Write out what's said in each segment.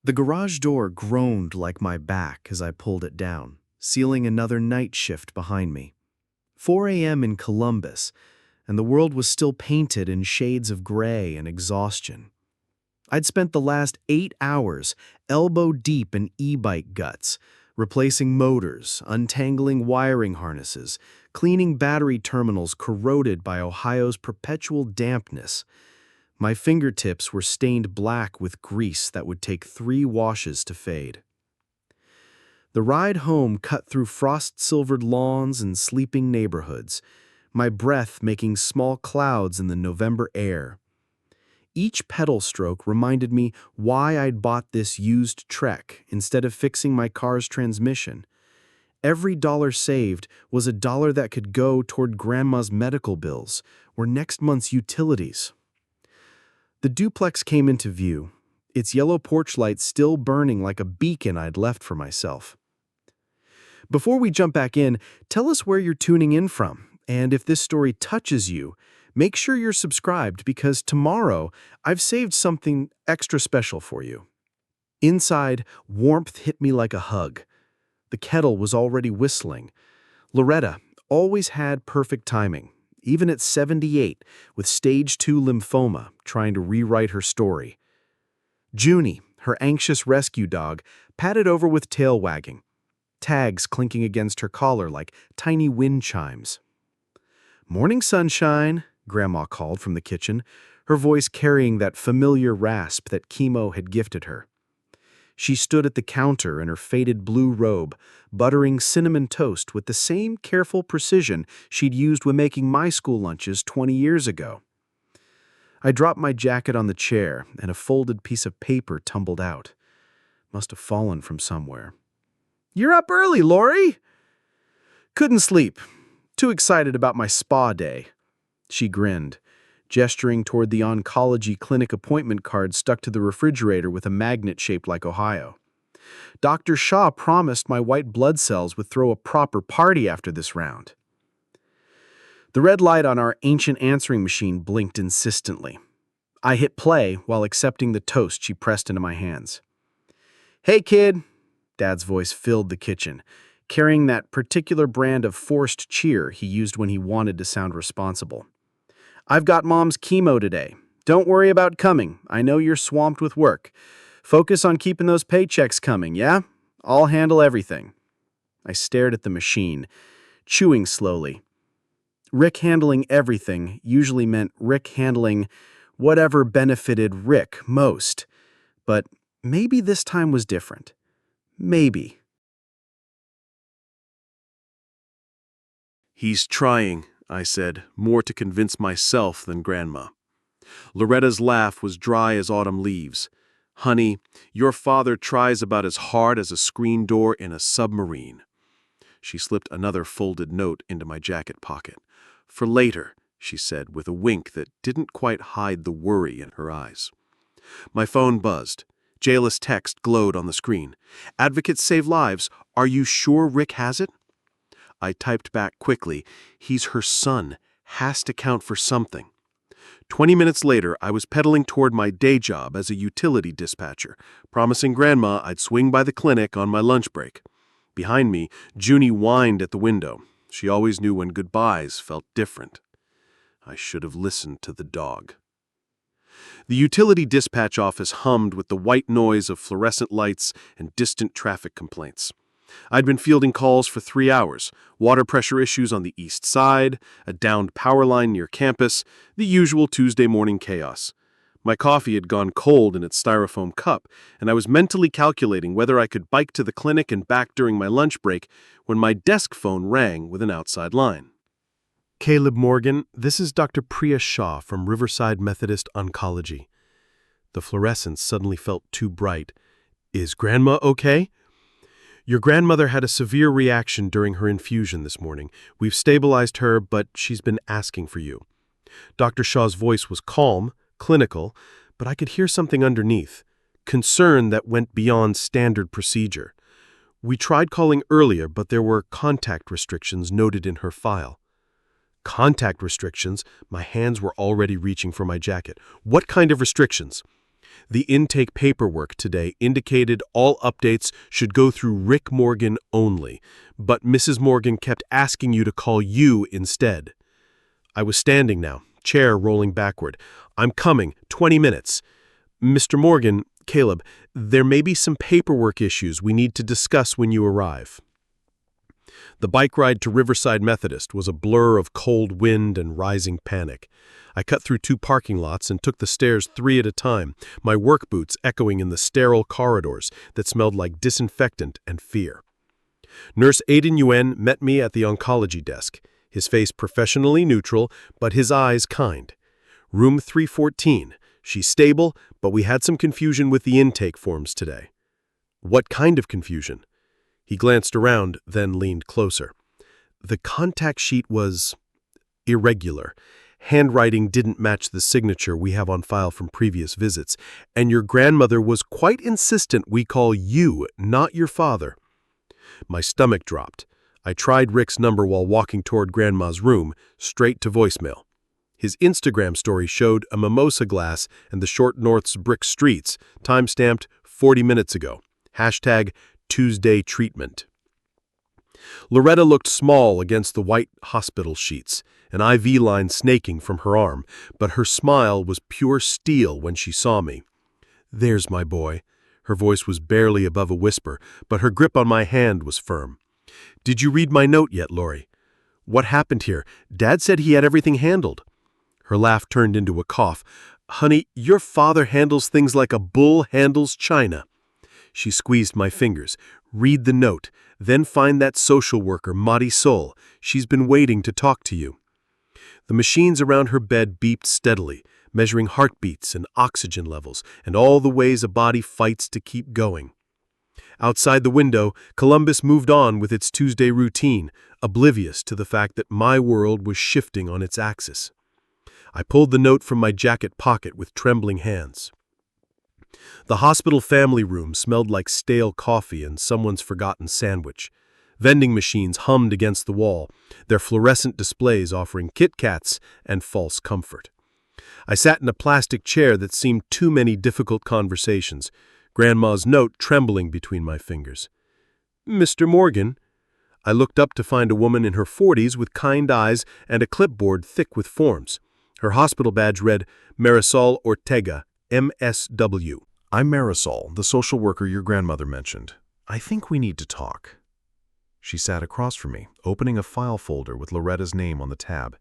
The garage door groaned like my back as I pulled it down, sealing another night shift behind me. 4 a.m. in Columbus, and the world was still painted in shades of gray and exhaustion. I'd spent the last 8 hours elbow deep in e-bike guts, replacing motors, untangling wiring harnesses, cleaning battery terminals corroded by Ohio's perpetual dampness. My fingertips were stained black with grease that would take 3 washes to fade. The ride home cut through frost-silvered lawns and sleeping neighborhoods, my breath making small clouds in the November air. Each pedal stroke reminded me why I'd bought this used Trek instead of fixing my car's transmission. Every dollar saved was a dollar that could go toward Grandma's medical bills or next month's utilities. The duplex came into view, its yellow porch light still burning like a beacon I'd left for myself. Before we jump back in, tell us where you're tuning in from, and if this story touches you, make sure you're subscribed because tomorrow I've saved something extra special for you. Inside, warmth hit me like a hug. The kettle was already whistling. Loretta always had perfect timing, even at 78, with stage 2 lymphoma, trying to rewrite her story. Junie, her anxious rescue dog, patted over with tail wagging, tags clinking against her collar like tiny wind chimes. "Morning, sunshine," Grandma called from the kitchen, her voice carrying that familiar rasp that Chemo had gifted her. She stood at the counter in her faded blue robe, buttering cinnamon toast with the same careful precision she'd used when making my school lunches 20 years ago. I dropped my jacket on the chair, and a folded piece of paper tumbled out. Must have fallen from somewhere. "You're up early, Lori!" "Couldn't sleep. Too excited about my spa day." She grinned, gesturing toward the oncology clinic appointment card stuck to the refrigerator with a magnet shaped like Ohio. "Dr. Shaw promised my white blood cells would throw a proper party after this round." The red light on our ancient answering machine blinked insistently. I hit play while accepting the toast she pressed into my hands. "Hey, kid," Dad's voice filled the kitchen, carrying that particular brand of forced cheer he used when he wanted to sound responsible. "I've got Mom's chemo today. Don't worry about coming. I know you're swamped with work. Focus on keeping those paychecks coming, yeah? I'll handle everything." I stared at the machine, chewing slowly. Rick handling everything usually meant Rick handling whatever benefited Rick most. But maybe this time was different. Maybe. "He's trying," I said, more to convince myself than Grandma. Loretta's laugh was dry as autumn leaves. "Honey, your father tries about as hard as a screen door in a submarine." She slipped another folded note into my jacket pocket. "For later," she said, with a wink that didn't quite hide the worry in her eyes. My phone buzzed. Jayla's text glowed on the screen. "Advocates save lives. Are you sure Rick has it?" I typed back quickly. "He's her son. Has to count for something." 20 minutes later, I was pedaling toward my day job as a utility dispatcher, promising Grandma I'd swing by the clinic on my lunch break. Behind me, Junie whined at the window. She always knew when goodbyes felt different. I should have listened to the dog. The utility dispatch office hummed with the white noise of fluorescent lights and distant traffic complaints. I'd been fielding calls for 3 hours, water pressure issues on the east side, a downed power line near campus, the usual Tuesday morning chaos. My coffee had gone cold in its styrofoam cup, and I was mentally calculating whether I could bike to the clinic and back during my lunch break when my desk phone rang with an outside line. "Caleb Morgan, this is Dr. Priya Shah from Riverside Methodist Oncology." The fluorescence suddenly felt too bright. "Is Grandma okay?" "Your grandmother had a severe reaction during her infusion this morning. We've stabilized her, but she's been asking for you." Dr. Shaw's voice was calm, clinical, but I could hear something underneath. Concern that went beyond standard procedure. "We tried calling earlier, but there were contact restrictions noted in her file." "Contact restrictions?" My hands were already reaching for my jacket. "What kind of restrictions?" The intake paperwork today indicated all updates should go through Rick Morgan only, but Mrs. Morgan kept asking you to call you instead. I was standing now, chair rolling backward. I'm coming, 20 minutes. Mr. Morgan, Caleb, there may be some paperwork issues we need to discuss when you arrive. The bike ride to Riverside Methodist was a blur of cold wind and rising panic. I cut through 2 parking lots and took the stairs 3 at a time, my work boots echoing in the sterile corridors that smelled like disinfectant and fear. Nurse Aiden Yuen met me at the oncology desk, his face professionally neutral, but his eyes kind. Room 314. She's stable, but we had some confusion with the intake forms today. What kind of confusion? He glanced around, then leaned closer. The contact sheet was irregular. Handwriting didn't match the signature we have on file from previous visits, and your grandmother was quite insistent we call you, not your father. My stomach dropped. I tried Rick's number while walking toward Grandma's room, straight to voicemail. His Instagram story showed a mimosa glass and the Short North's brick streets, time-stamped 40 minutes ago. #Tuesday treatment. Loretta looked small against the white hospital sheets, an IV line snaking from her arm, but her smile was pure steel when she saw me. "There's my boy." Her voice was barely above a whisper, but her grip on my hand was firm. "Did you read my note yet, Lori? What happened here? Dad said he had everything handled." Her laugh turned into a cough. "Honey, your father handles things like a bull handles china." She squeezed my fingers. "Read the note, then find that social worker, Marisol. She's been waiting to talk to you." The machines around her bed beeped steadily, measuring heartbeats and oxygen levels and all the ways a body fights to keep going. Outside the window, Columbus moved on with its Tuesday routine, oblivious to the fact that my world was shifting on its axis. I pulled the note from my jacket pocket with trembling hands. The hospital family room smelled like stale coffee and someone's forgotten sandwich. Vending machines hummed against the wall, their fluorescent displays offering Kit Kats and false comfort. I sat in a plastic chair that seemed too many difficult conversations, Grandma's note trembling between my fingers. "Mr. Morgan." I looked up to find a woman in her 40s with kind eyes and a clipboard thick with forms. Her hospital badge read, Marisol Ortega, MSW. "I'm Marisol, the social worker your grandmother mentioned. I think we need to talk." She sat across from me, opening a file folder with Loretta's name on the tab.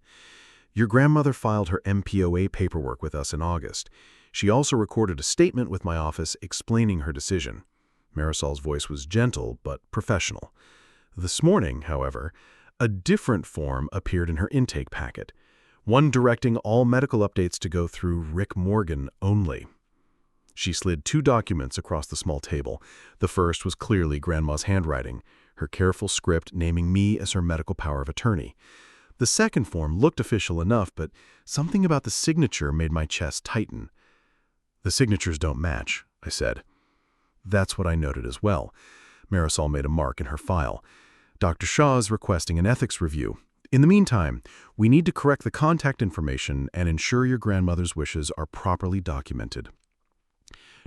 "Your grandmother filed her MPOA paperwork with us in August. She also recorded a statement with my office explaining her decision." Marisol's voice was gentle but professional. This morning, however, a different form appeared in her intake packet, one directing all medical updates to go through Rick Morgan only. She slid 2 documents across the small table. The first was clearly Grandma's handwriting, her careful script naming me as her medical power of attorney. The second form looked official enough, but something about the signature made my chest tighten. "The signatures don't match," I said. "That's what I noted as well." Marisol made a mark in her file. "Dr. Shaw is requesting an ethics review. In the meantime, we need to correct the contact information and ensure your grandmother's wishes are properly documented."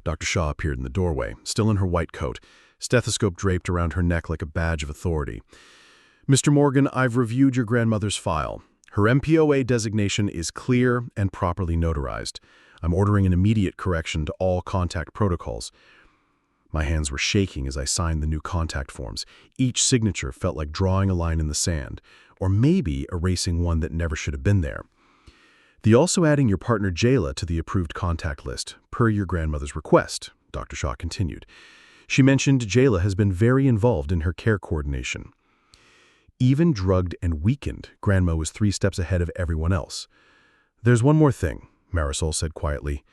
Dr. Shaw appeared in the doorway, still in her white coat, stethoscope draped around her neck like a badge of authority. "Mr. Morgan, I've reviewed your grandmother's file. Her MPOA designation is clear and properly notarized. I'm ordering an immediate correction to all contact protocols." My hands were shaking as I signed the new contact forms. Each signature felt like drawing a line in the sand, or maybe erasing one that never should have been there. "The also adding your partner Jayla to the approved contact list, per your grandmother's request," Dr. Shaw continued. "She mentioned Jayla has been very involved in her care coordination. Even drugged and weakened, Grandma was 3 steps ahead of everyone else. There's one more thing," Marisol said quietly.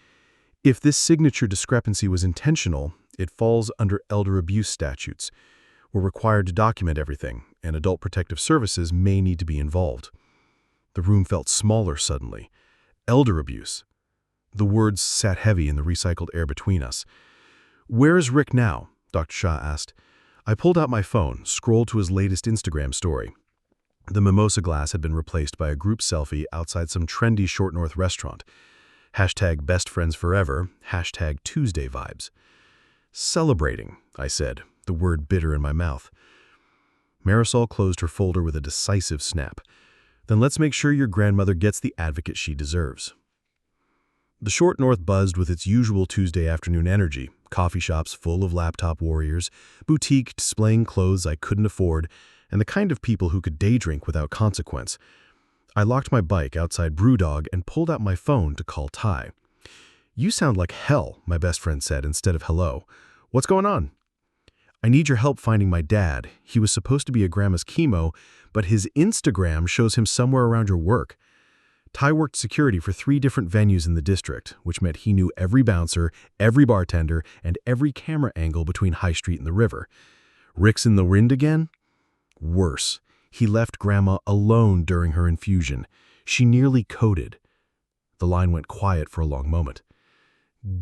"If this signature discrepancy was intentional, it falls under elder abuse statutes. We're required to document everything, and Adult Protective Services may need to be involved." The room felt smaller suddenly. Elder abuse. The words sat heavy in the recycled air between us. "Where is Rick now?" Dr. Shaw asked. I pulled out my phone, scrolled to his latest Instagram story. The mimosa glass had been replaced by a group selfie outside some trendy Short North restaurant. #BestFriendsForever, #Tuesday vibes. Celebrating, I said, the word bitter in my mouth. Marisol closed her folder with a decisive snap. Then let's make sure your grandmother gets the advocate she deserves. The short north buzzed with its usual Tuesday afternoon energy, coffee shops full of laptop warriors, boutique displaying clothes I couldn't afford, and the kind of people who could day drink without consequence. I locked my bike outside Brewdog and pulled out my phone to call Ty. "You sound like hell," my best friend said instead of hello. "What's going on?" "I need your help finding my dad. He was supposed to be at Grandma's chemo, but his Instagram shows him somewhere around your work." Ty worked security for 3 different venues in the district, which meant he knew every bouncer, every bartender, and every camera angle between High Street and the river. Rick's in the wind again? Worse. He left Grandma alone during her infusion. She nearly coded. The line went quiet for a long moment.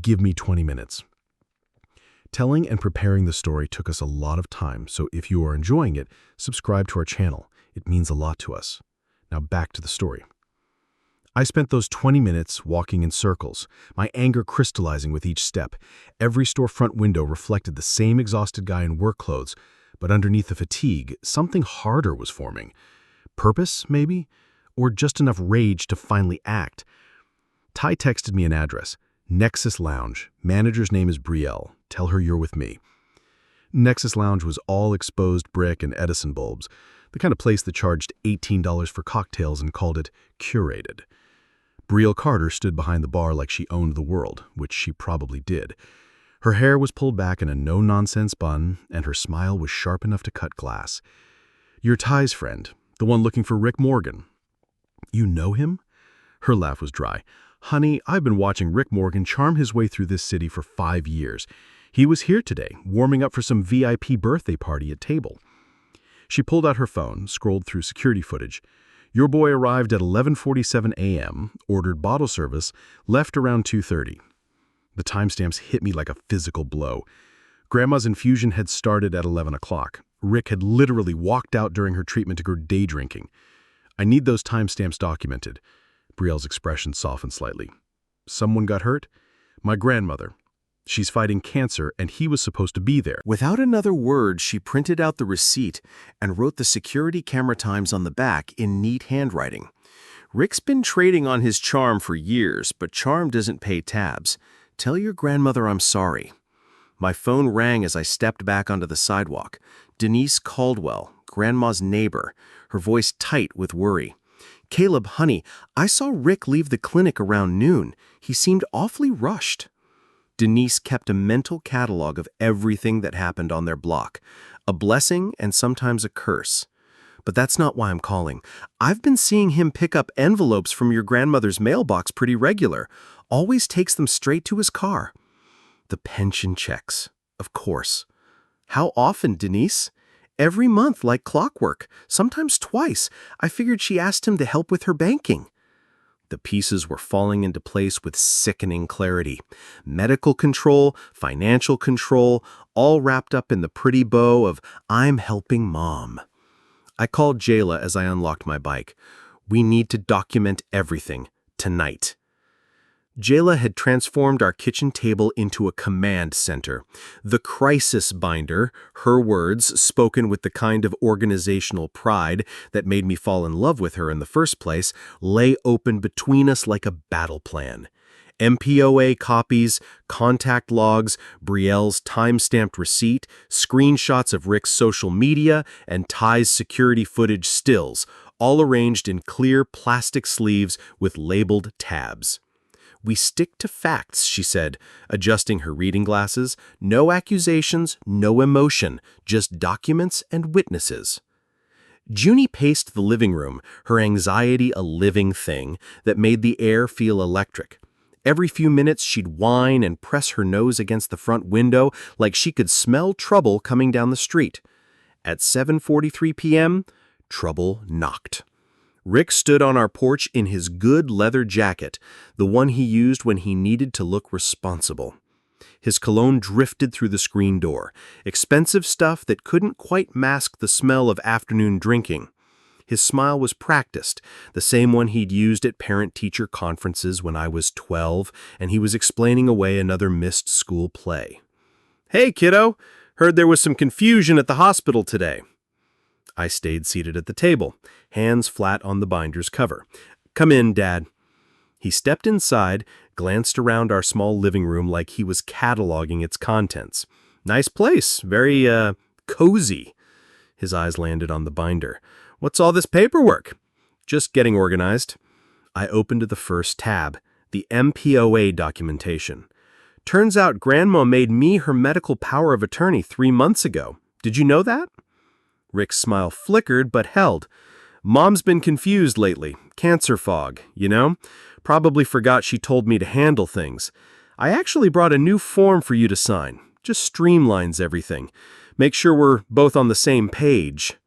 "Give me 20 minutes. Telling and preparing the story took us a lot of time, so if you are enjoying it, subscribe to our channel. It means a lot to us. Now back to the story. I spent those 20 minutes walking in circles, my anger crystallizing with each step. Every storefront window reflected the same exhausted guy in work clothes, but underneath the fatigue, something harder was forming. Purpose, maybe? Or just enough rage to finally act. Ty texted me an address. Nexus Lounge. Manager's name is Brielle. Tell her you're with me. Nexus Lounge was all exposed brick and Edison bulbs, the kind of place that charged $18 for cocktails and called it curated. Brielle Carter stood behind the bar like she owned the world, which she probably did. Her hair was pulled back in a no-nonsense bun, and her smile was sharp enough to cut glass. "You're Ty's friend, the one looking for Rick Morgan." "You know him?" Her laugh was dry. "Honey, I've been watching Rick Morgan charm his way through this city for 5 years. He was here today, warming up for some VIP birthday party at table." She pulled out her phone, scrolled through security footage. "Your boy arrived at 11:47 a.m., ordered bottle service, left around 2:30. The timestamps hit me like a physical blow. Grandma's infusion had started at 11 o'clock. Rick had literally walked out during her treatment to go day drinking. "I need those timestamps documented." Brielle's expression softened slightly. "Someone got hurt?" "My grandmother. She's fighting cancer, and he was supposed to be there." Without another word, she printed out the receipt and wrote the security camera times on the back in neat handwriting. Rick's been trading on his charm for years, but charm doesn't pay tabs. "Tell your grandmother I'm sorry." My phone rang as I stepped back onto the sidewalk. Denise Caldwell, Grandma's neighbor, her voice tight with worry. "Caleb, honey, I saw Rick leave the clinic around noon. He seemed awfully rushed." Denise kept a mental catalog of everything that happened on their block, a blessing and sometimes a curse. "But that's not why I'm calling. I've been seeing him pick up envelopes from your grandmother's mailbox pretty regular. Always takes them straight to his car." "The pension checks, of course." "How often, Denise?" "Every month, like clockwork, sometimes twice. I figured she asked him to help with her banking." The pieces were falling into place with sickening clarity. Medical control, financial control, all wrapped up in the pretty bow of "I'm helping Mom." I called Jayla as I unlocked my bike. "We need to document everything, tonight." Jayla had transformed our kitchen table into a command center. The crisis binder, her words spoken with the kind of organizational pride that made me fall in love with her in the first place, lay open between us like a battle plan. MPOA copies, contact logs, Brielle's time-stamped receipt, screenshots of Rick's social media, and Ty's security footage stills, all arranged in clear plastic sleeves with labeled tabs. "We stick to facts," she said, adjusting her reading glasses. "No accusations, no emotion, just documents and witnesses." Junie paced the living room, her anxiety a living thing that made the air feel electric. Every few minutes she'd whine and press her nose against the front window like she could smell trouble coming down the street. At 7:43 p.m., trouble knocked. Rick stood on our porch in his good leather jacket, the one he used when he needed to look responsible. His cologne drifted through the screen door, expensive stuff that couldn't quite mask the smell of afternoon drinking. His smile was practiced, the same one he'd used at parent-teacher conferences when I was 12, and he was explaining away another missed school play. "Hey, kiddo, heard there was some confusion at the hospital today." I stayed seated at the table, hands flat on the binder's cover. "Come in, Dad." He stepped inside, glanced around our small living room like he was cataloging its contents. "Nice place, very, cozy." His eyes landed on the binder. "What's all this paperwork?" "Just getting organized." I opened the first tab, the MPOA documentation. "Turns out Grandma made me her medical power of attorney 3 months ago. Did you know that?" Rick's smile flickered but held. "Mom's been confused lately. Cancer fog, you know? Probably forgot she told me to handle things. I actually brought a new form for you to sign. Just streamlines everything. Make sure we're both on the same page."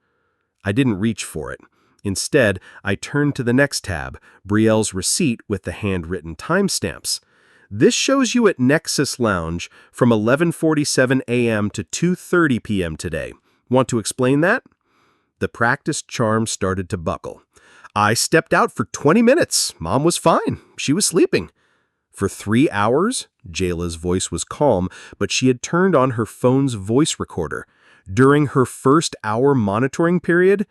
I didn't reach for it. Instead, I turned to the next tab, Brielle's receipt with the handwritten timestamps. "This shows you at Nexus Lounge from 11:47 a.m. to 2:30 p.m. today. Want to explain that?" The practiced charm started to buckle. "I stepped out for 20 minutes. Mom was fine. She was sleeping." "For 3 hours?" Jayla's voice was calm, but she had turned on her phone's voice recorder. "During her first hour monitoring period?"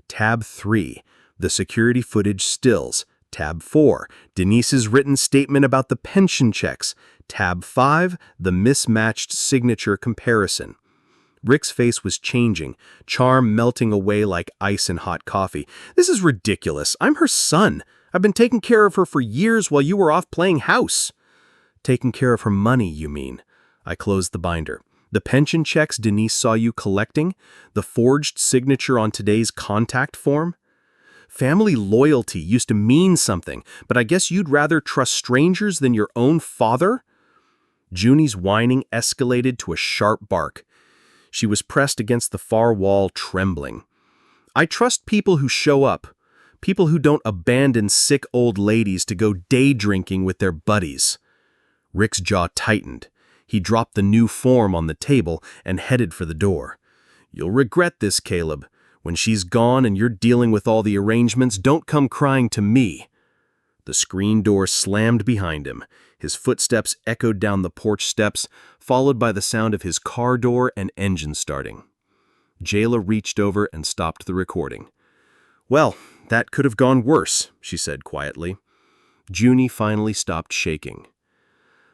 Tab 3, the security footage stills. Tab 4, Denise's written statement about the pension checks. Tab 5, the mismatched signature comparison. Rick's face was changing, charm melting away like ice in hot coffee. "This is ridiculous. I'm her son. I've been taking care of her for years while you were off playing house." "Taking care of her money, you mean?" I closed the binder. "The pension checks Denise saw you collecting? The forged signature on today's contact form? Family loyalty used to mean something, but I guess you'd rather trust strangers than your own father?" Junie's whining escalated to a sharp bark. She was pressed against the far wall, trembling. "I trust people who show up, people who don't abandon sick old ladies to go day drinking with their buddies." Rick's jaw tightened. He dropped the new form on the table and headed for the door. "You'll regret this, Caleb. When she's gone and you're dealing with all the arrangements, don't come crying to me." The screen door slammed behind him. His footsteps echoed down the porch steps, followed by the sound of his car door and engine starting. Jayla reached over and stopped the recording. "Well, that could have gone worse," she said quietly. Junie finally stopped shaking.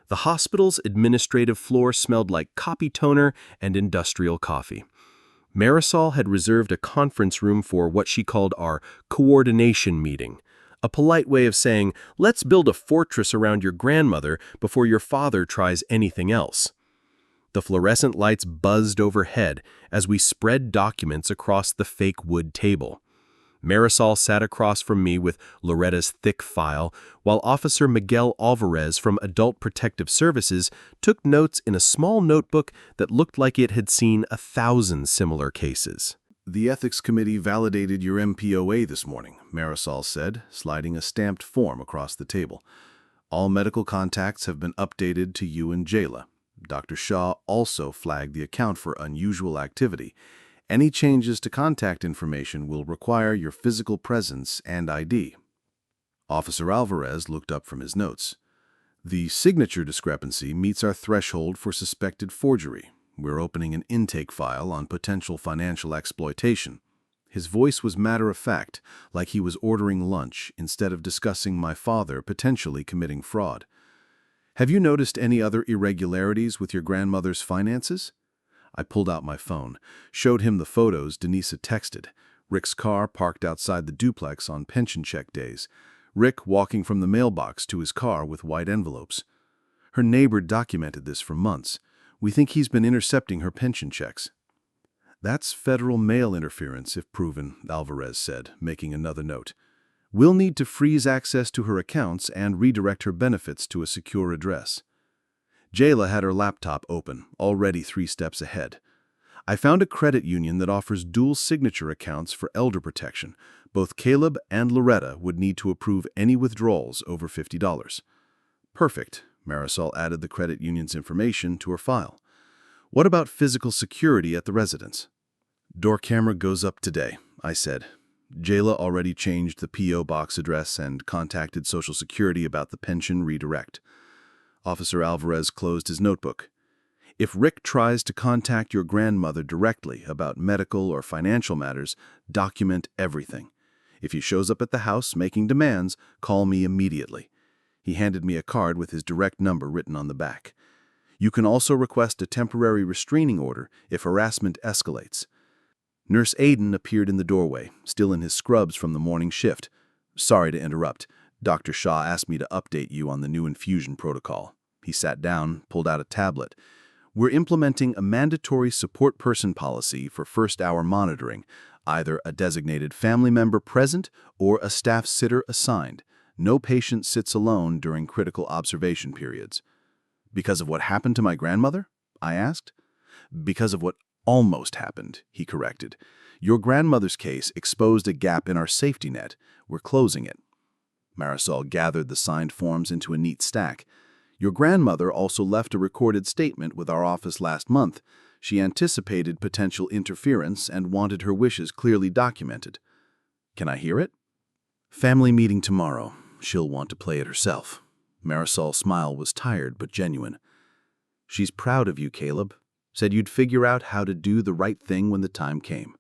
The hospital's administrative floor smelled like copy toner and industrial coffee. Marisol had reserved a conference room for what she called our coordination meeting, a polite way of saying, "Let's build a fortress around your grandmother before your father tries anything else." The fluorescent lights buzzed overhead as we spread documents across the fake wood table. Marisol sat across from me with Loretta's thick file, while Officer Miguel Alvarez from Adult Protective Services took notes in a small notebook that looked like it had seen 1,000 similar cases. "The Ethics Committee validated your MPOA this morning," Marisol said, sliding a stamped form across the table. "All medical contacts have been updated to you and Jayla. Dr. Shaw also flagged the account for unusual activity. Any changes to contact information will require your physical presence and ID." Officer Alvarez looked up from his notes. "The signature discrepancy meets our threshold for suspected forgery. We're opening an intake file on potential financial exploitation." His voice was matter-of-fact, like he was ordering lunch instead of discussing my father potentially committing fraud. "Have you noticed any other irregularities with your grandmother's finances?" I pulled out my phone, showed him the photos Denise had texted. Rick's car parked outside the duplex on pension check days. Rick walking from the mailbox to his car with white envelopes. "Her neighbor documented this for months. We think he's been intercepting her pension checks." "That's federal mail interference if proven," Alvarez said, making another note. "We'll need to freeze access to her accounts and redirect her benefits to a secure address." Jayla had her laptop open, already 3 steps ahead. "I found a credit union that offers dual signature accounts for elder protection. Both Caleb and Loretta would need to approve any withdrawals over $50. "Perfect." Marisol added the credit union's information to her file. "What about physical security at the residence?" "Door camera goes up today," I said. Jayla already changed the P.O. box address and contacted Social Security about the pension redirect. Officer Alvarez closed his notebook. If Rick tries to contact your grandmother directly about medical or financial matters, document everything. If he shows up at the house making demands, call me immediately. He handed me a card with his direct number written on the back. You can also request a temporary restraining order if harassment escalates. Nurse Aiden appeared in the doorway, still in his scrubs from the morning shift. Sorry to interrupt. Dr. Shaw asked me to update you on the new infusion protocol. He sat down, pulled out a tablet. We're implementing a mandatory support person policy for first-hour monitoring, either a designated family member present or a staff sitter assigned. No patient sits alone during critical observation periods. Because of what happened to my grandmother? I asked. Because of what almost happened, he corrected. Your grandmother's case exposed a gap in our safety net. We're closing it. Marisol gathered the signed forms into a neat stack. Your grandmother also left a recorded statement with our office last month. She anticipated potential interference and wanted her wishes clearly documented. Can I hear it? Family meeting tomorrow. She'll want to play it herself. Marisol's smile was tired but genuine. She's proud of you, Caleb. Said you'd figure out how to do the right thing when the time came.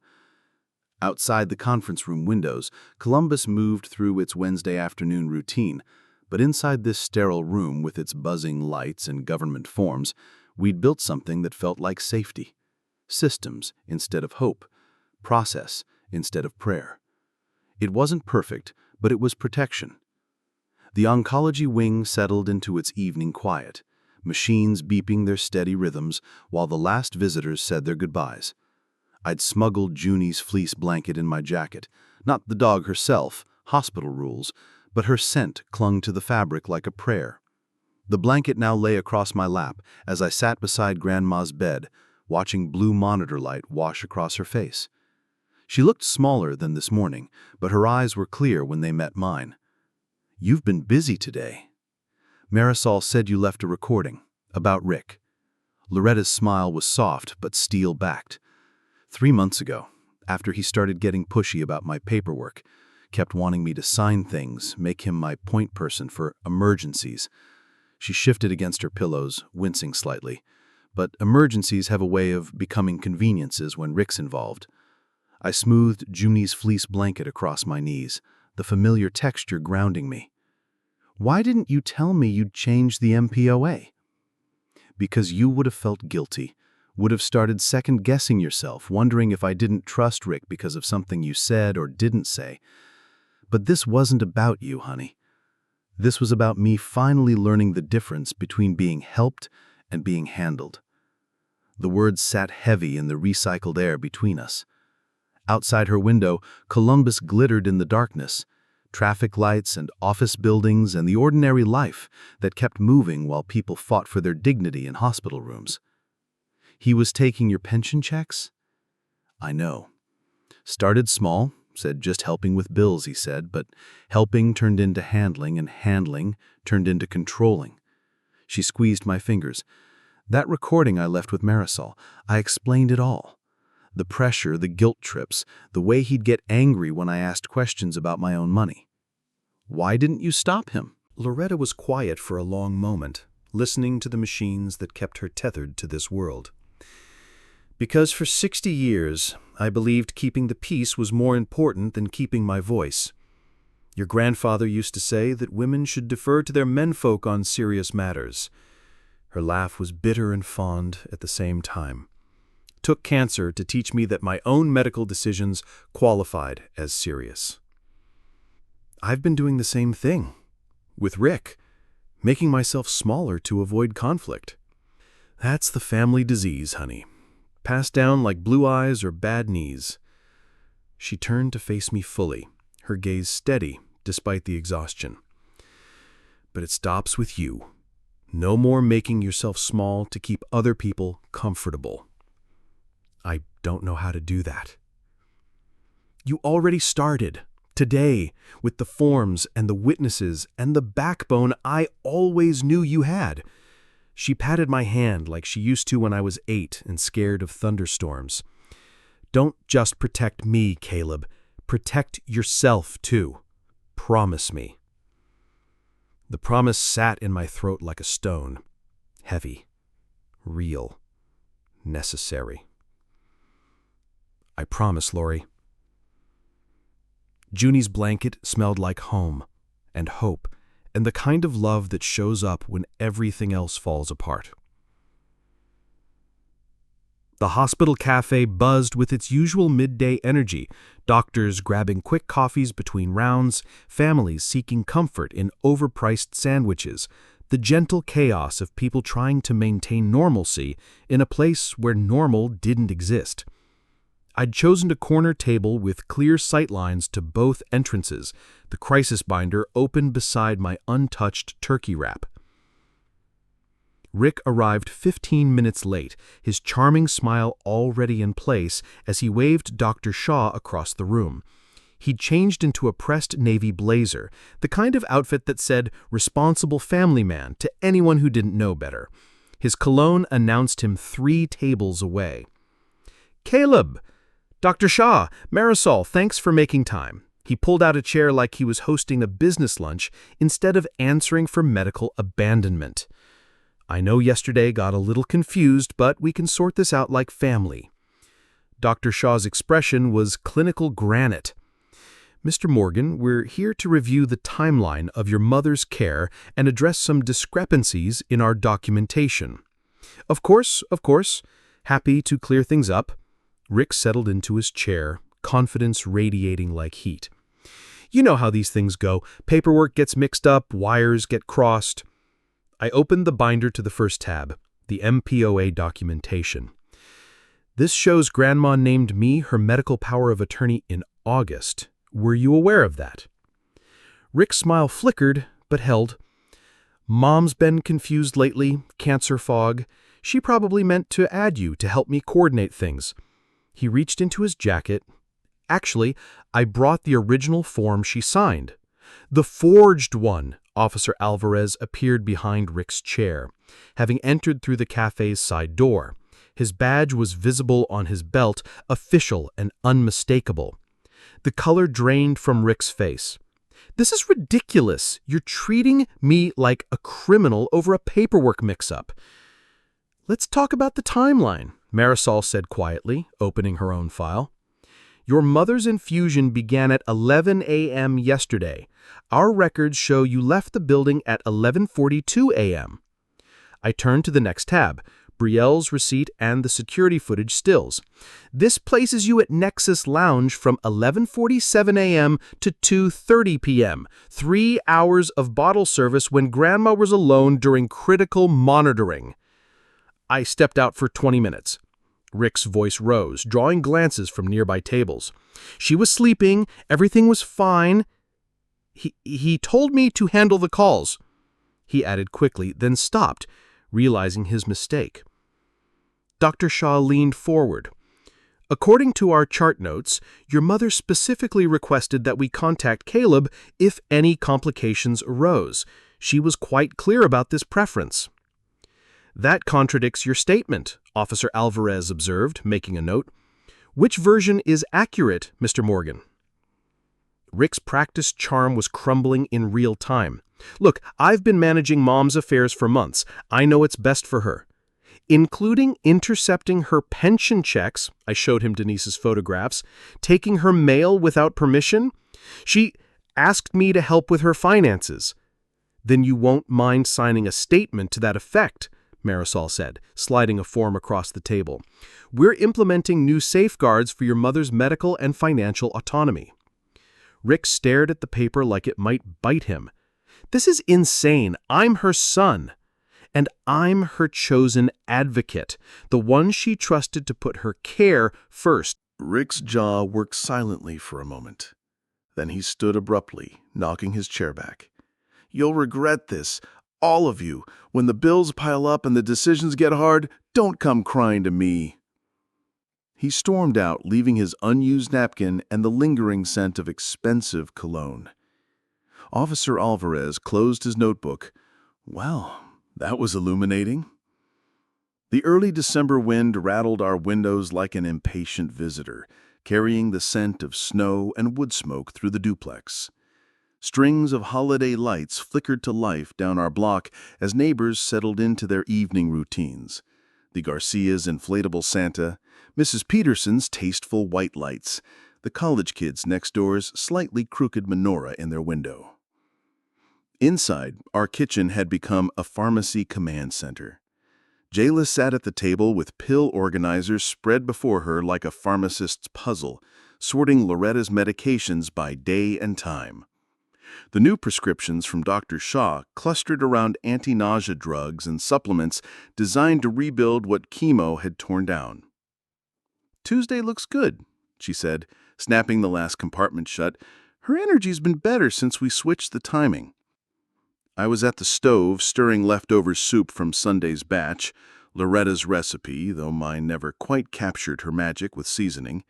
Outside the conference room windows, Columbus moved through its Wednesday afternoon routine, but inside this sterile room with its buzzing lights and government forms, we'd built something that felt like safety. Systems instead of hope. Process instead of prayer. It wasn't perfect, but it was protection. The oncology wing settled into its evening quiet, machines beeping their steady rhythms while the last visitors said their goodbyes. I'd smuggled Junie's fleece blanket in my jacket, not the dog herself, hospital rules, but her scent clung to the fabric like a prayer. The blanket now lay across my lap as I sat beside Grandma's bed, watching blue monitor light wash across her face. She looked smaller than this morning, but her eyes were clear when they met mine. You've been busy today. Marisol said you left a recording about Rick. Loretta's smile was soft but steel-backed. 3 months ago, after he started getting pushy about my paperwork, kept wanting me to sign things, make him my point person for emergencies. She shifted against her pillows, wincing slightly. But emergencies have a way of becoming conveniences when Rick's involved. I smoothed Junie's fleece blanket across my knees, the familiar texture grounding me. Why didn't you tell me you'd changed the MPOA? Because you would have felt guilty, would have started second-guessing yourself, wondering if I didn't trust Rick because of something you said or didn't say. But this wasn't about you, honey. This was about me finally learning the difference between being helped and being handled. The words sat heavy in the recycled air between us. Outside her window, Columbus glittered in the darkness, traffic lights and office buildings and the ordinary life that kept moving while people fought for their dignity in hospital rooms. He was taking your pension checks? I know. Started small, said just helping with bills, he said, but helping turned into handling and handling turned into controlling. She squeezed my fingers. That recording I left with Marisol, I explained it all. The pressure, the guilt trips, the way he'd get angry when I asked questions about my own money. Why didn't you stop him? Loretta was quiet for a long moment, listening to the machines that kept her tethered to this world. Because for 60 years, I believed keeping the peace was more important than keeping my voice. Your grandfather used to say that women should defer to their menfolk on serious matters. Her laugh was bitter and fond at the same time. Took cancer to teach me that my own medical decisions qualified as serious. I've been doing the same thing. With Rick, making myself smaller to avoid conflict. That's the family disease, honey. Passed down like blue eyes or bad knees. She turned to face me fully, her gaze steady despite the exhaustion. But it stops with you. No more making yourself small to keep other people comfortable. I don't know how to do that. You already started, today, with the forms and the witnesses and the backbone I always knew you had. She patted my hand like she used to when I was 8 and scared of thunderstorms. Don't just protect me, Caleb. Protect yourself, too. Promise me." The promise sat in my throat like a stone. Heavy. Real. Necessary. "I promise, Lori." Junie's blanket smelled like home and hope and the kind of love that shows up when everything else falls apart. The hospital cafe buzzed with its usual midday energy, doctors grabbing quick coffees between rounds, families seeking comfort in overpriced sandwiches, the gentle chaos of people trying to maintain normalcy in a place where normal didn't exist. I'd chosen a corner table with clear sightlines to both entrances, the crisis binder open beside my untouched turkey wrap. Rick arrived 15 minutes late, his charming smile already in place as he waved Dr. Shaw across the room. He'd changed into a pressed navy blazer, the kind of outfit that said "responsible family man" to anyone who didn't know better. His cologne announced him 3 tables away. "Caleb! Dr. Shaw, Marisol, thanks for making time." He pulled out a chair like he was hosting a business lunch instead of answering for medical abandonment. "I know yesterday got a little confused, but we can sort this out like family." Dr. Shaw's expression was clinical granite. "Mr. Morgan, we're here to review the timeline of your mother's care and address some discrepancies in our documentation." Of course. Happy to clear things up." Rick settled into his chair, confidence radiating like heat. "You know how these things go. Paperwork gets mixed up, wires get crossed." I opened the binder to the first tab, the MPOA documentation. "This shows Grandma named me her medical power of attorney in August. Were you aware of that?" Rick's smile flickered, but held. "Mom's been confused lately, cancer fog. She probably meant to add you to help me coordinate things." He reached into his jacket. "Actually, I brought the original form she signed." "The forged one." Officer Alvarez appeared behind Rick's chair, having entered through the cafe's side door. His badge was visible on his belt, official and unmistakable. The color drained from Rick's face. "This is ridiculous. You're treating me like a criminal over a paperwork mix-up." "Let's talk about the timeline," Marisol said quietly, opening her own file. "Your mother's infusion began at 11 a.m. yesterday. Our records show you left the building at 11:42 a.m. I turned to the next tab, Brielle's receipt and the security footage stills. This places you at Nexus Lounge from 11:47 a.m. to 2:30 p.m., 3 hours of bottle service when Grandma was alone during critical monitoring. I stepped out for 20 minutes. Rick's voice rose, drawing glances from nearby tables. "She was sleeping. Everything was fine. He told me to handle the calls." He added quickly, then stopped, realizing his mistake. Dr. Shaw leaned forward. "According to our chart notes, your mother specifically requested that we contact Caleb if any complications arose. She was quite clear about this preference." "That contradicts your statement," Officer Alvarez observed, making a note. "Which version is accurate, Mr. Morgan?" Rick's practiced charm was crumbling in real time. "Look, I've been managing Mom's affairs for months. I know what's best for her. Including intercepting her pension checks," I showed him Denise's photographs, "taking her mail without permission. She asked me to help with her finances." "Then you won't mind signing a statement to that effect," Marisol said, sliding a form across the table. "We're implementing new safeguards for your mother's medical and financial autonomy." Rick stared at the paper like it might bite him. "This is insane. I'm her son. And I'm her chosen advocate, the one she trusted to put her care first." Rick's jaw worked silently for a moment. Then he stood abruptly, knocking his chair back. "You'll regret this, all of you. When the bills pile up and the decisions get hard, don't come crying to me." He stormed out, leaving his unused napkin and the lingering scent of expensive cologne. Officer Alvarez closed his notebook. Well, that was illuminating. The early December wind rattled our windows like an impatient visitor, carrying the scent of snow and wood smoke through the duplex. Strings of holiday lights flickered to life down our block as neighbors settled into their evening routines. The Garcia's inflatable Santa, Mrs. Peterson's tasteful white lights, the college kids next door's slightly crooked menorah in their window. Inside, our kitchen had become a pharmacy command center. Jayla sat at the table with pill organizers spread before her like a pharmacist's puzzle, sorting Loretta's medications by day and time. The new prescriptions from Dr. Shaw clustered around anti-nausea drugs and supplements designed to rebuild what Chemo had torn down. "Tuesday looks good," she said, snapping the last compartment shut. "Her energy's been better since we switched the timing." I was at the stove stirring leftover soup from Sunday's batch, Loretta's recipe, though mine never quite captured her magic with seasoning.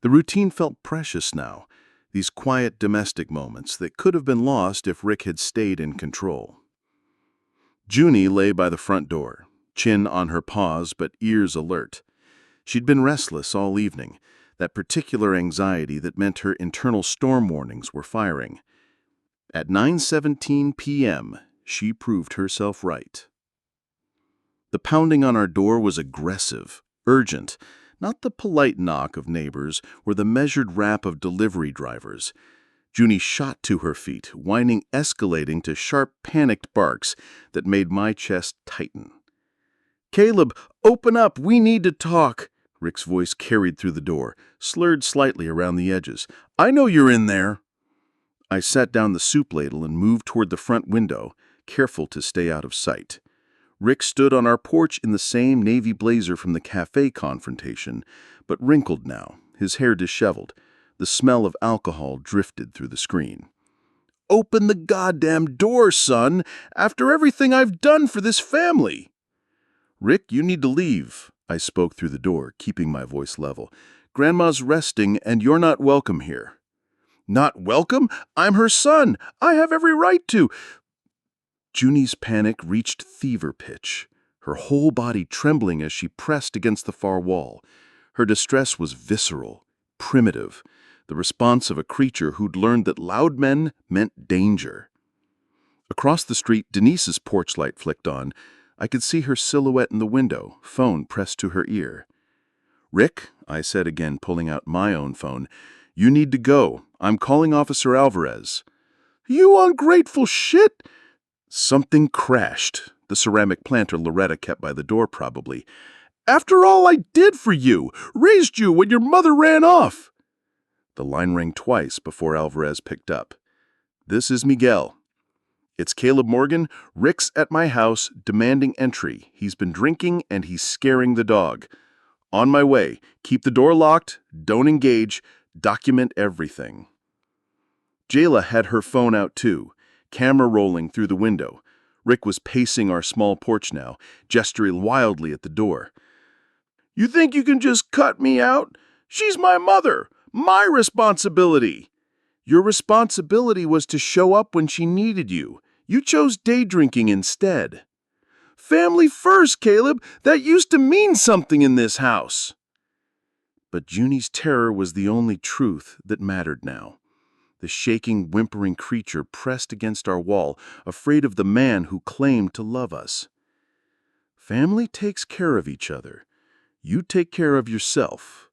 The routine felt precious now, these quiet domestic moments that could have been lost if Rick had stayed in control. Junie lay by the front door, chin on her paws but ears alert. She'd been restless all evening, that particular anxiety that meant her internal storm warnings were firing. At 9:17 p.m., she proved herself right. The pounding on our door was aggressive, urgent, not the polite knock of neighbors or the measured rap of delivery drivers. Junie shot to her feet, whining escalating to sharp, panicked barks that made my chest tighten. "Caleb, open up! We need to talk!" Rick's voice carried through the door, slurred slightly around the edges. "I know you're in there!" I set down the soup ladle and moved toward the front window, careful to stay out of sight. Rick stood on our porch in the same navy blazer from the cafe confrontation, but wrinkled now, his hair disheveled. The smell of alcohol drifted through the screen. "Open the goddamn door, son, after everything I've done for this family!" "Rick, you need to leave," I spoke through the door, keeping my voice level. "Grandma's resting, and you're not welcome here." "Not welcome? I'm her son. I have every right to." Junie's panic reached fever pitch, her whole body trembling as she pressed against the far wall. Her distress was visceral, primitive, the response of a creature who'd learned that loud men meant danger. Across the street, Denise's porch light flicked on. I could see her silhouette in the window, phone pressed to her ear. "Rick," I said again, pulling out my own phone, "you need to go. I'm calling Officer Alvarez." "You ungrateful shit!" Something crashed, the ceramic planter Loretta kept by the door probably. "After all I did for you, raised you when your mother ran off." The line rang twice before Alvarez picked up. "This is Miguel." "It's Caleb Morgan. Rick's at my house, demanding entry. He's been drinking and he's scaring the dog. On my way. Keep the door locked. Don't engage. Document everything." Jayla had her phone out too, camera rolling through the window. Rick was pacing our small porch now, gesturing wildly at the door. "You think you can just cut me out? She's my mother. My responsibility." "Your responsibility was to show up when she needed you. You chose day drinking instead." "Family first, Caleb. That used to mean something in this house." But Junie's terror was the only truth that mattered now. The shaking, whimpering creature pressed against our wall, afraid of the man who claimed to love us. Family takes care of each other. You take care of yourself.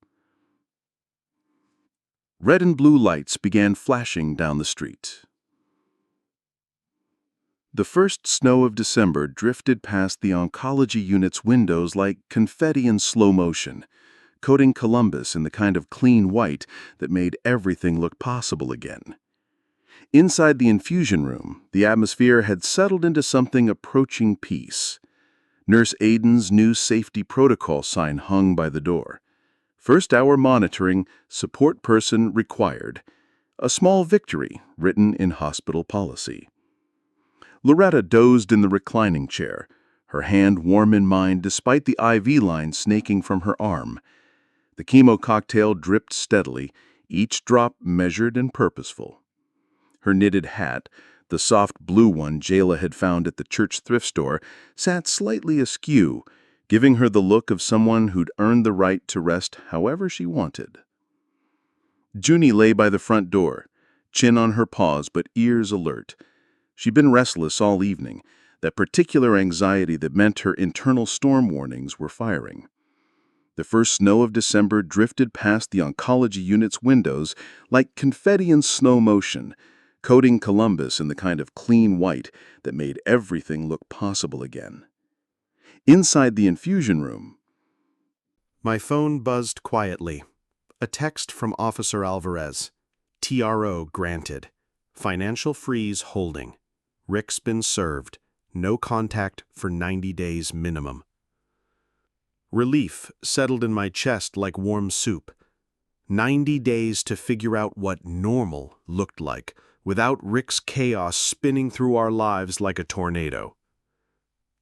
Red and blue lights began flashing down the street. The first snow of December drifted past the oncology unit's windows like confetti in slow motion, coating Columbus in the kind of clean white that made everything look possible again. Inside the infusion room, the atmosphere had settled into something approaching peace. Nurse Aiden's new safety protocol sign hung by the door. First hour monitoring, support person required. A small victory written in hospital policy. Loretta dozed in the reclining chair, her hand warm in mine despite the IV line snaking from her arm. The chemo cocktail dripped steadily, each drop measured and purposeful. Her knitted hat, the soft blue one Jayla had found at the church thrift store, sat slightly askew, giving her the look of someone who'd earned the right to rest however she wanted. Junie lay by the front door, chin on her paws but ears alert. She'd been restless all evening, that particular anxiety that meant her internal storm warnings were firing. The first snow of December drifted past the oncology unit's windows like confetti in slow motion, coating Columbus in the kind of clean white that made everything look possible again. Inside the infusion room, My phone buzzed quietly. A text from Officer Alvarez. TRO granted. Financial freeze holding. Rick's been served. No contact for 90 days minimum. Relief settled in my chest like warm soup. 90 days to figure out what normal looked like, without Rick's chaos spinning through our lives like a tornado.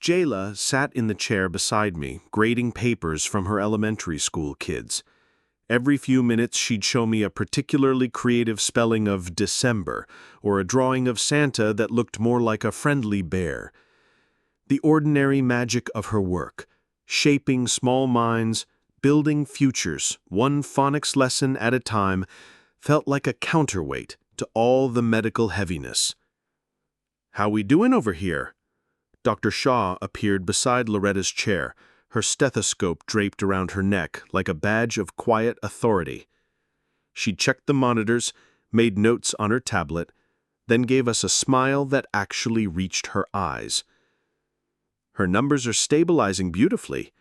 Jayla sat in the chair beside me, grading papers from her elementary school kids. Every few minutes she'd show me a particularly creative spelling of December, or a drawing of Santa that looked more like a friendly bear. The ordinary magic of her work, shaping small minds, building futures, one phonics lesson at a time, felt like a counterweight to all the medical heaviness. "How we doing over here?" Dr. Shaw appeared beside Loretta's chair, her stethoscope draped around her neck like a badge of quiet authority. She checked the monitors, made notes on her tablet, then gave us a smile that actually reached her eyes. "Her numbers are stabilizing beautifully.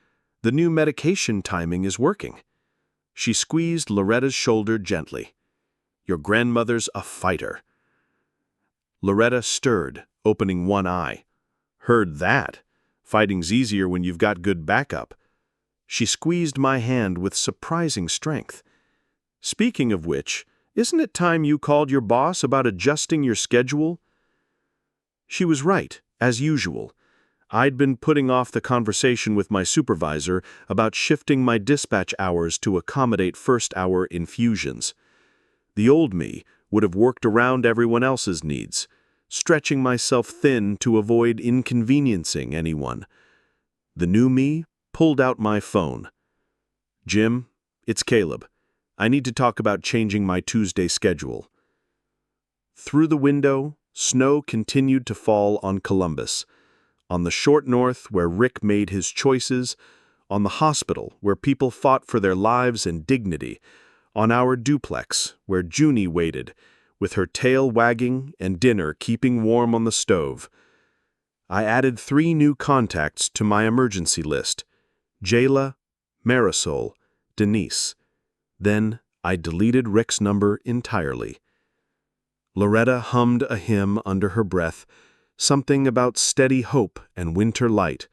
The new medication timing is working." She squeezed Loretta's shoulder gently. "Your grandmother's a fighter." Loretta stirred, opening one eye. "Heard that. Fighting's easier when you've got good backup." She squeezed my hand with surprising strength. "Speaking of which, isn't it time you called your boss about adjusting your schedule?" She was right, as usual. I'd been putting off the conversation with my supervisor about shifting my dispatch hours to accommodate first-hour infusions. The old me would have worked around everyone else's needs, stretching myself thin to avoid inconveniencing anyone. The new me pulled out my phone. "Jim, it's Caleb. I need to talk about changing my Tuesday schedule." Through the window, snow continued to fall on Columbus, on the short north where Rick made his choices, on the hospital where people fought for their lives and dignity, on our duplex where Junie waited, with her tail wagging and dinner keeping warm on the stove. I added 3 new contacts to my emergency list: Jayla, Marisol, Denise. Then I deleted Rick's number entirely. Loretta hummed a hymn under her breath, something about steady hope and winter light.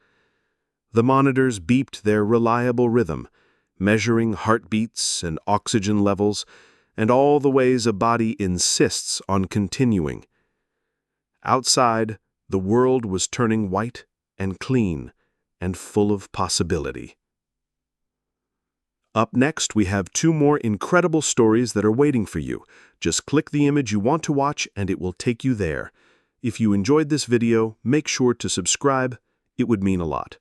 The monitors beeped their reliable rhythm, measuring heartbeats and oxygen levels, and all the ways a body insists on continuing. Outside, the world was turning white and clean and full of possibility. Up next, we have 2 more incredible stories that are waiting for you. Just click the image you want to watch and it will take you there. If you enjoyed this video, make sure to subscribe. It would mean a lot.